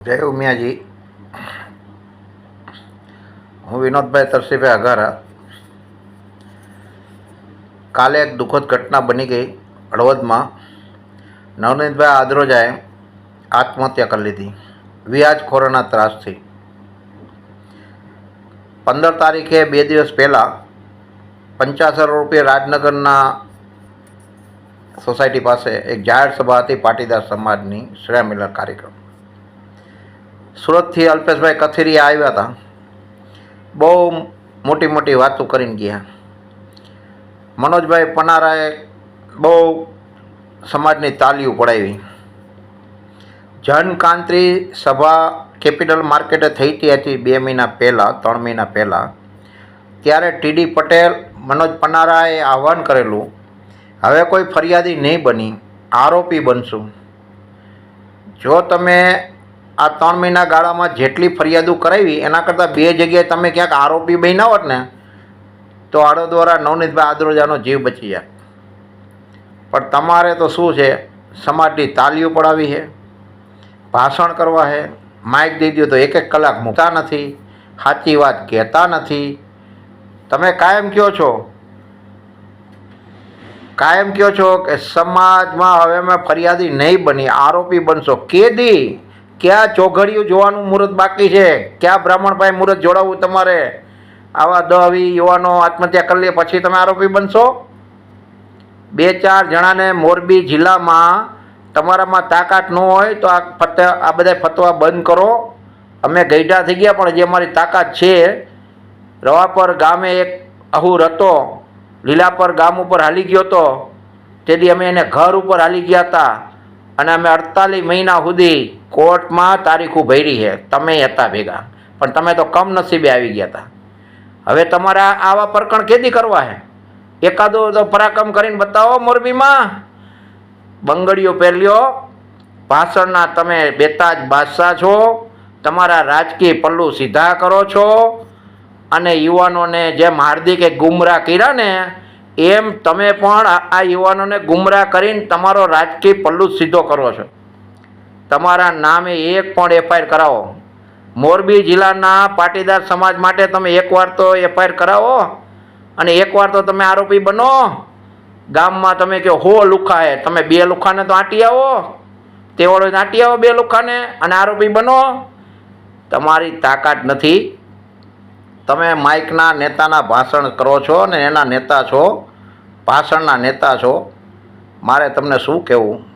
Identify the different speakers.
Speaker 1: જય ઉમિયાજી। હું વિનોદભાઈ તરસીભાઈ અઘારા। કાલે એક દુઃખદ ઘટના બની ગઈ હળવદમાં। નવનીતભાઈ આદરોજાએ આત્મહત્યા કરી લીધી વ્યાજખોરોના ત્રાસથી। 15 તારીખે 2 દિવસ પહેલાં 85 રૂપિયા રાજનગરના સોસાયટી પાસે એક જાહેર સભા હતી પાટીદાર સમાજની શ્રેય મિલન કાર્યક્રમ। સુરતથી અલ્પેશભાઈ કથિરિયા આવ્યા હતા। બહુ મોટી મોટી વાતો કરીને ગયા। મનોજભાઈ પનારાએ બહુ સમાજની તાલીઓ પડાવી। જનકાંતિ સભા કેપિટલ માર્કેટે થઈ હતી 2 મહિના પહેલાં 3 મહિના પહેલાં। ત્યારે ટીડી પટેલ મનોજ પનારાએ આહવાન કરેલું, હવે કોઈ ફરિયાદી નહીં બની, આરોપી બનશું। જો તમે આ 3 મહિના ગાળામાં જેટલી ફરિયાદો કરાવી એના કરતાં 2 જગ્યાએ તમે ક્યાંક આરોપી બન્યા હોત ને તો આડોદવારા નવનીતભાઈ આદરોજાનો જીવ બચી જાય। પણ તમારે તો શું છે, સમાજની તાલીઓ પડાવી છે, ભાષણ કરવા છે, માઇક દઈ દો તો 1 કલાક મૂકતા નથી, સાચી વાત કહેતા નથી। તમે કાયમ કહો છો કે સમાજમાં હવે અમે ફરિયાદી નહીં બની, આરોપી બનશો। કેદી ક્યાં ચોઘડિયું જોવાનું મુહૂર્ત બાકી છે? ક્યાં બ્રાહ્મણભાઈ મુહૂર્ત જોડાવવું તમારે? આવા 10-20 યુવાનો આત્મહત્યા કરી લે પછી તમે આરોપી બનશો? 2-4 જણાને મોરબી જિલ્લામાં તમારામાં તાકાત ન હોય તો આ બધા ફતવા બંધ કરો। અમે ગઈઢા થઈ ગયા, પણ જે અમારી તાકાત છે, રવાપર ગામે એક અહુર હતો, લીલાપર ગામ ઉપર હાલી ગયો હતો, તેથી અમે એને ઘર ઉપર હાલી ગયા હતા અને અમે 48 મહિના સુધી કોર્ટમાં તારીખો ભરી છે। તમે હતા ભેગા, પણ તમે તો કમનસીબે આવી ગયા હતા। હવે તમારા આવા પ્રકરણ કેદી કરવા છે? એકાદો તો પરાક્રમ કરીને બતાવો મોરબીમાં। બંગડીઓ પહેર્યો, ભાષણના તમે બેતાજ બાદશાહ છો, તમારા રાજકીય પલ્લુ સીધા કરો છો અને યુવાનોને જેમ હાર્દિકે ગુમરાહ કર્યા ને એમ તમે પણ આ યુવાનોને ગુમરાહ કરીને તમારો રાજકીય પલ્લુ સીધો કરો છો। તમારા નામે એક પણ એફઆઈઆર કરાવો। મોરબી જિલ્લાના પાટીદાર સમાજ માટે તમે એકવાર તો એફઆઈઆર કરાવો અને એકવાર તો તમે આરોપી બનો। ગામમાં તમે કહો 100 લુખા હે, તમે 2 લુખાને તો આંટી આવો, તેવડો આંટી આવો 2 લુખાને અને આરોપી બનો। તમારી તાકાત નથી। તમે માઇકના નેતાના ભાષણ કરો છો ને એના નેતા છો, ભાષણના નેતા છો। મારે તમને શું કહેવું?